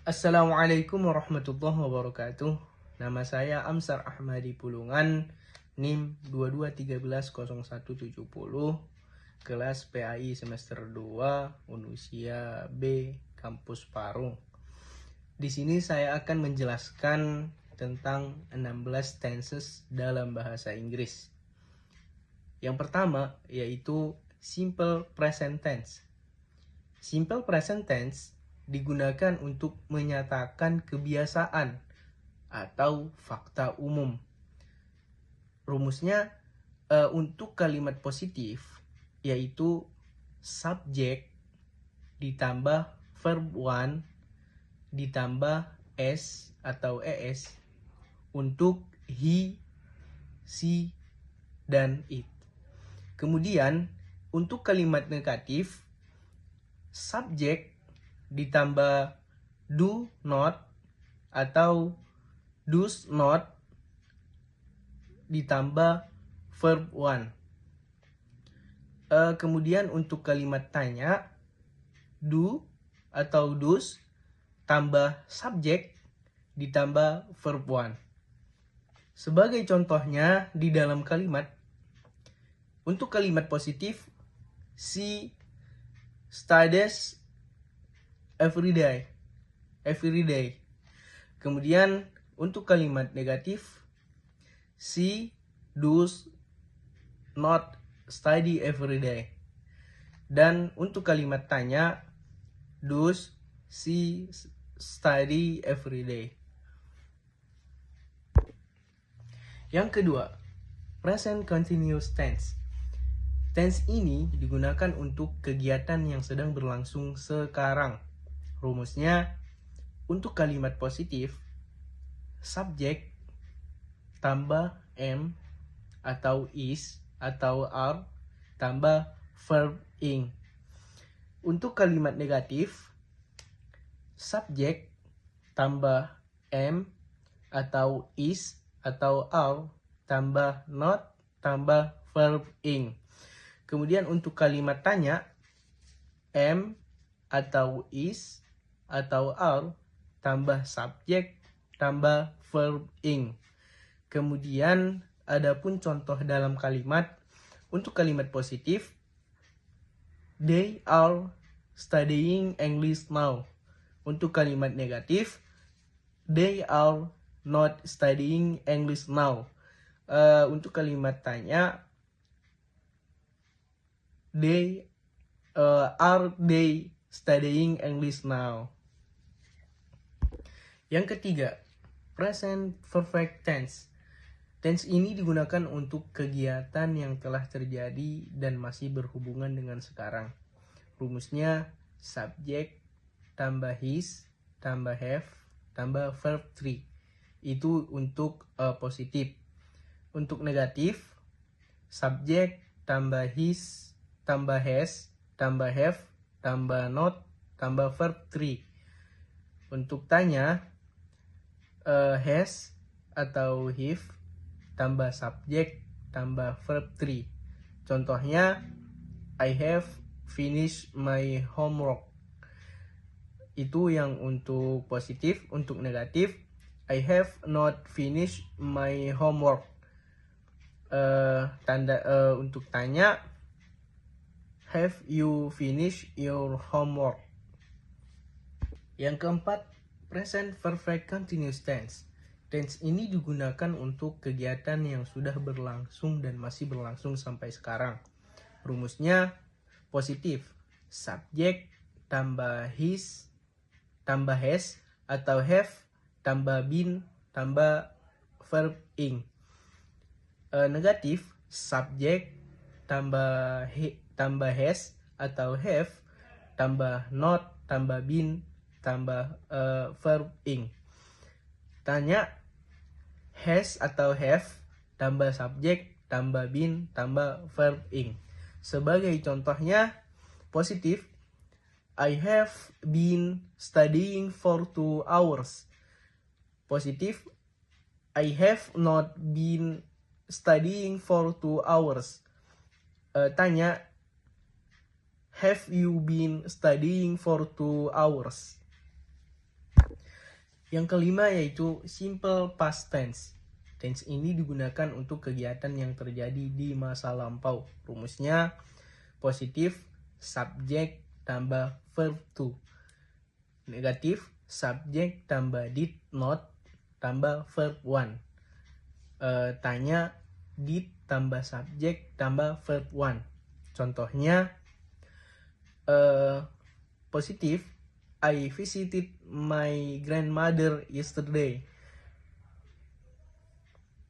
Assalamualaikum warahmatullahi wabarakatuh. Nama saya Amsar Ahmadi Pulungan, NIM 22130170, kelas PAI semester 2, Unusia B, Kampus Parung. Di sini saya akan menjelaskan tentang 16 tenses dalam bahasa Inggris. Yang pertama yaitu simple present tense. Simple present tense digunakan untuk menyatakan kebiasaan atau fakta umum. Rumusnya untuk kalimat positif yaitu subjek ditambah verb one ditambah s atau es untuk he, she, dan it. Kemudian untuk kalimat negatif subjek ditambah do not atau does not ditambah verb one. Kemudian untuk kalimat tanya do atau does tambah subjek ditambah verb one. Sebagai contohnya di dalam kalimat, untuk kalimat positif she studies every day. Kemudian untuk kalimat negatif she does not study every day. Dan untuk kalimat tanya does she study every day. Yang kedua, present continuous tense. Tense ini digunakan untuk kegiatan yang sedang berlangsung sekarang. Rumusnya, untuk kalimat positif, subjek tambah am atau is atau are tambah verb ing. Untuk kalimat negatif, subjek tambah am atau is atau are tambah not tambah verb ing. Kemudian untuk kalimat tanya, am atau is atau are tambah subjek tambah verb ing. Kemudian adapun contoh dalam kalimat, untuk kalimat positif they are studying English now. Untuk kalimat negatif they are not studying English now. Untuk kalimat tanya are they studying English now. Yang ketiga, present perfect tense. Tense ini digunakan untuk kegiatan yang telah terjadi dan masih berhubungan dengan sekarang. Rumusnya subjek tambah his tambah have tambah verb 3. Itu untuk positif. Untuk negatif, subjek tambah his tambah has tambah have tambah not tambah verb 3. Untuk tanya, has atau have tambah subjek tambah verb 3. Contohnya, I have finished my homework. Itu yang untuk positif. Untuk negatif, I have not finished my homework. Untuk tanya, have you finished your homework? Yang keempat, present perfect continuous tense. Tense ini digunakan untuk kegiatan yang sudah berlangsung dan masih berlangsung sampai sekarang. Rumusnya positif. Subjek tambah his tambah has atau have tambah been tambah verb ing. Negatif, subjek tambah has atau have tambah not tambah been tambah verb ing. Tanya, has atau have tambah subjek tambah been tambah verb ing. Sebagai contohnya, positif, I have been studying for 2 hours. Positif, I have not been studying for 2 hours. Tanya, have you been studying for 2 hours? Yang kelima yaitu simple past tense. Tense ini digunakan untuk kegiatan yang terjadi di masa lampau. Rumusnya positif subjek tambah verb to. Negatif subjek tambah did not tambah verb one. Tanya did tambah subjek tambah verb one. Contohnya positif I visited my grandmother yesterday.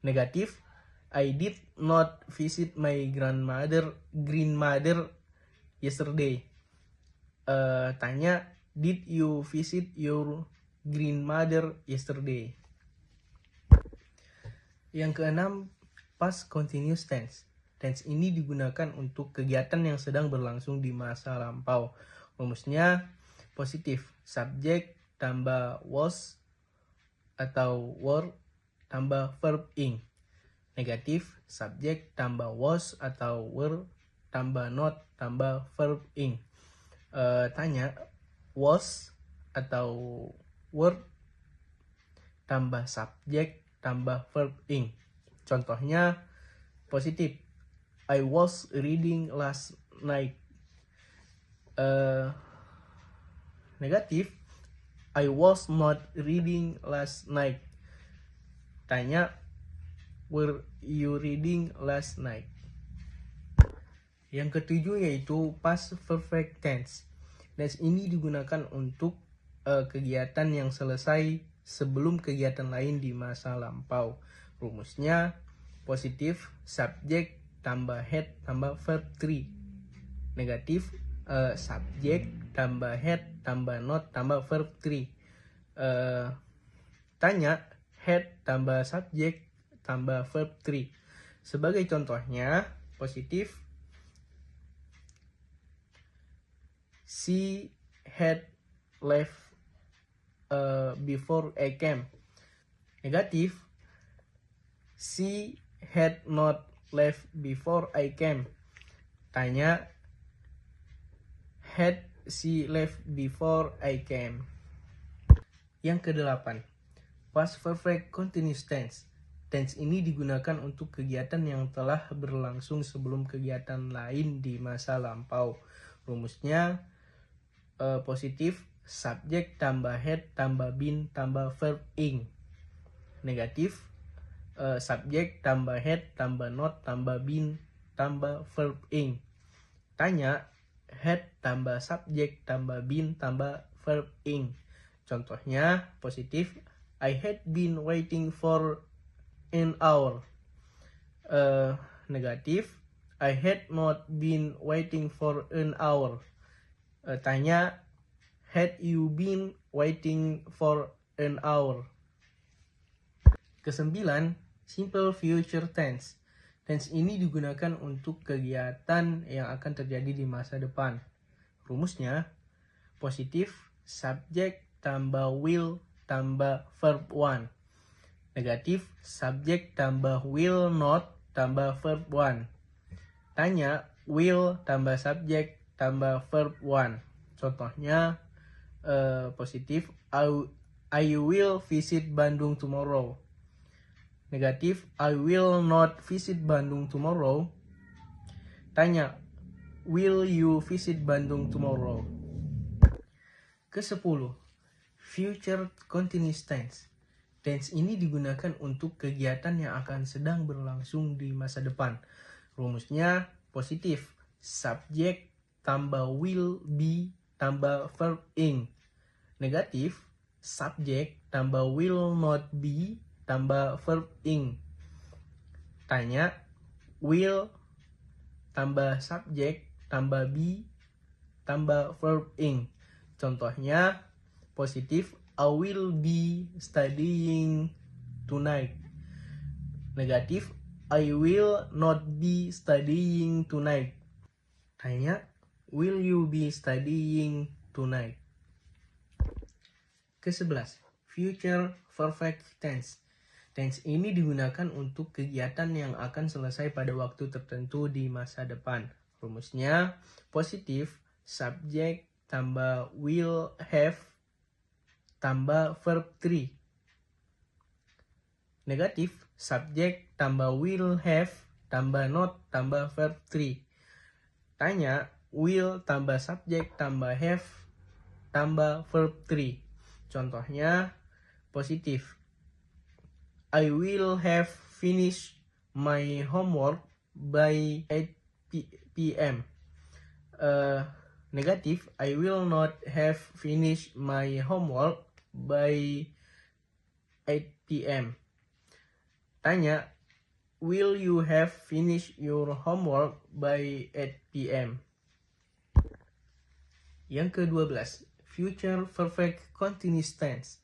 Negatif I did not visit my grandmother yesterday. Tanya did you visit your grandmother yesterday? Yang keenam, past continuous tense. Tense ini digunakan untuk kegiatan yang sedang berlangsung di masa lampau. Rumusnya positif subjek tambah was atau were tambah verb ing. Negatif subjek tambah was atau were tambah not tambah verb ing. Tanya was atau were tambah subjek tambah verb ing. Contohnya positif I was reading last night. Negatif I was not reading last night. Tanya were you reading last night? Yang ketujuh yaitu past perfect tense. Tense ini digunakan untuk kegiatan yang selesai sebelum kegiatan lain di masa lampau. Rumusnya positif subjek tambah had tambah verb 3. Negatif subjek tambah had tambah not tambah verb 3. Tanya had tambah subjek tambah verb 3. Sebagai contohnya positif she had left before I came. Negatif she had not left before I came. Tanya had she left before I came? Yang kedelapan, past perfect continuous tense. Tense ini digunakan untuk kegiatan yang telah berlangsung sebelum kegiatan lain di masa lampau. Rumusnya positif subjek tambah had tambah been tambah verb ing. Negatif subjek tambah had tambah not tambah been tambah verb ing. Tanya had tambah subjek tambah been tambah verb ing. Contohnya positif I had been waiting for an hour. Negatif I had not been waiting for an hour. Tanya had you been waiting for an hour? Kesembilan, simple future tense. Tense ini digunakan untuk kegiatan yang akan terjadi di masa depan. Rumusnya positif subjek tambah will tambah verb one. Negatif subjek tambah will not tambah verb one. Tanya will tambah subjek tambah verb one. Contohnya positif I will visit Bandung tomorrow. Negatif I will not visit Bandung tomorrow. Tanya will you visit Bandung tomorrow? Ke-10, future continuous tense. Tense ini digunakan untuk kegiatan yang akan sedang berlangsung di masa depan. Rumusnya positif subjek tambah will be tambah verb ing. Negatif subjek tambah will not be tambah verb ing. Tanya will tambah subjek tambah be tambah verb ing. Contohnya positif I will be studying tonight. Negatif I will not be studying tonight. Tanya will you be studying tonight? Ke-11, future perfect tense. Tense ini digunakan untuk kegiatan yang akan selesai pada waktu tertentu di masa depan. Rumusnya positif subjek tambah will have tambah verb 3. Negatif, subjek tambah will have tambah not tambah verb 3. Tanya, will tambah subjek tambah have tambah verb 3. Contohnya positif. I will have finished my homework by 8 p.m. Negatif, I will not have finished my homework by 8 p.m. Tanya, will you have finished your homework by 8 p.m.? Yang ke-12, future perfect continuous tense.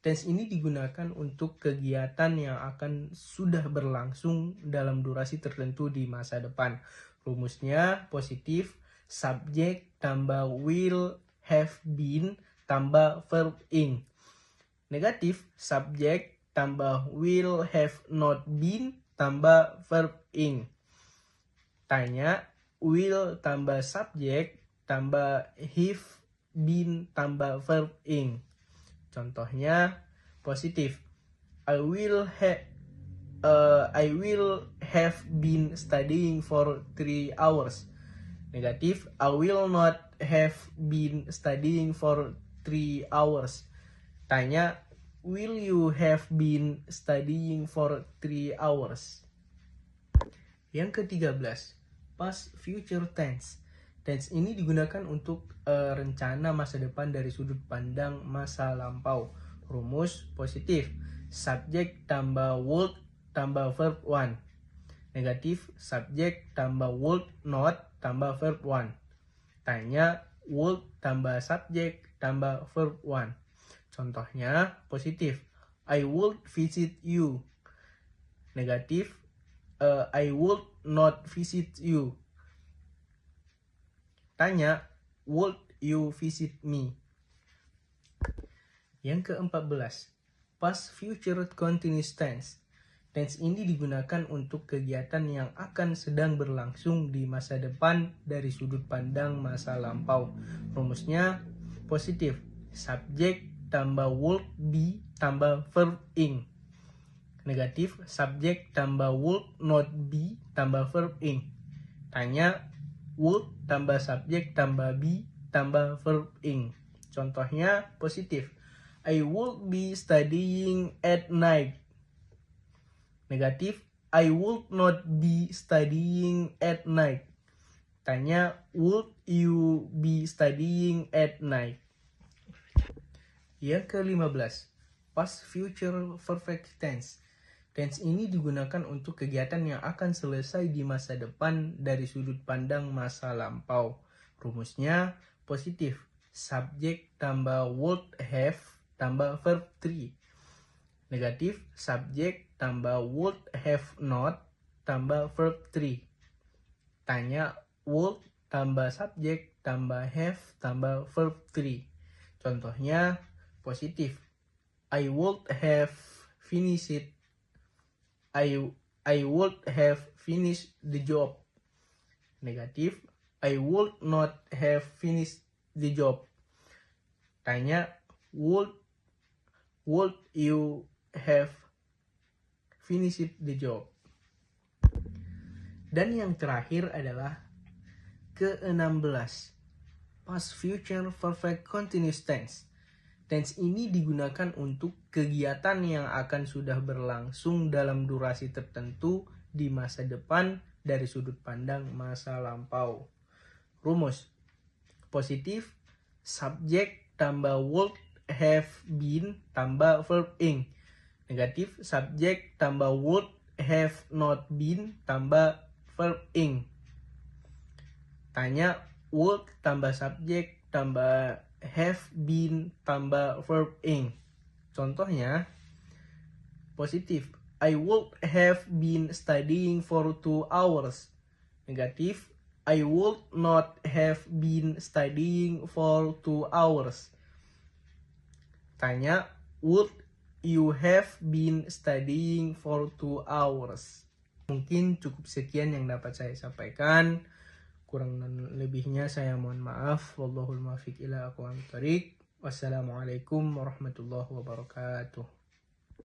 Tense ini digunakan untuk kegiatan yang akan sudah berlangsung dalam durasi tertentu di masa depan. Rumusnya positif, subjek tambah will have been tambah verb ing. Negatif, subjek tambah will have not been tambah verb ing. Tanya, will tambah subjek tambah have been tambah verb ing. Contohnya positif. I will have been studying for 3 hours. Negatif, I will not have been studying for 3 hours. Tanya, will you have been studying for 3 hours? Yang ke-13, past future tense. Tense ini digunakan untuk rencana masa depan dari sudut pandang masa lampau. Rumus positif, subjek tambah would tambah verb 1. Negatif, subjek tambah would not tambah verb 1. Tanya, would tambah subjek tambah verb 1. Contohnya positif, I would visit you. Negatif, I would not visit you. Tanya, would you visit me? Yang ke-14, past future continuous tense. Tense ini digunakan untuk kegiatan yang akan sedang berlangsung di masa depan dari sudut pandang masa lampau. Rumusnya positif, subjek tambah would be tambah verb ing. Negatif, subjek tambah would not be tambah verb ing. Tanya, would tambah subjek tambah be tambah verb ing. Contohnya positif, I would be studying at night. Negatif, I would not be studying at night. Tanya, would you be studying at night? Yang ke-15, past future perfect tense. Tense ini digunakan untuk kegiatan yang akan selesai di masa depan dari sudut pandang masa lampau. Rumusnya positif, subjek tambah would have tambah verb 3. Negatif, subjek tambah would have not tambah verb 3. Tanya, would tambah subjek tambah have tambah verb 3. Contohnya positif, I would have finished I would have finished the job. Negatif, I would not have finished the job. Tanya, would you have finished the job? Dan yang terakhir adalah ke-16, past future perfect continuous tense. Tense ini digunakan untuk kegiatan yang akan sudah berlangsung dalam durasi tertentu di masa depan dari sudut pandang masa lampau. Rumus positif, subjek tambah would have been tambah verb ing. Negatif, subjek tambah would have not been tambah verb ing. Tanya, would tambah subjek tambah have been tambah verb ing. Contohnya positif, I would have been studying for 2 hours. Negatif, I would not have been studying for 2 hours. Tanya, would you have been studying for 2 hours? Mungkin cukup sekian yang dapat saya sampaikan. Kurang dan lebihnya saya mohon maaf. Wallahul muwaffiq ila aqwamit thoriq. Wassalamualaikum warahmatullahi wabarakatuh.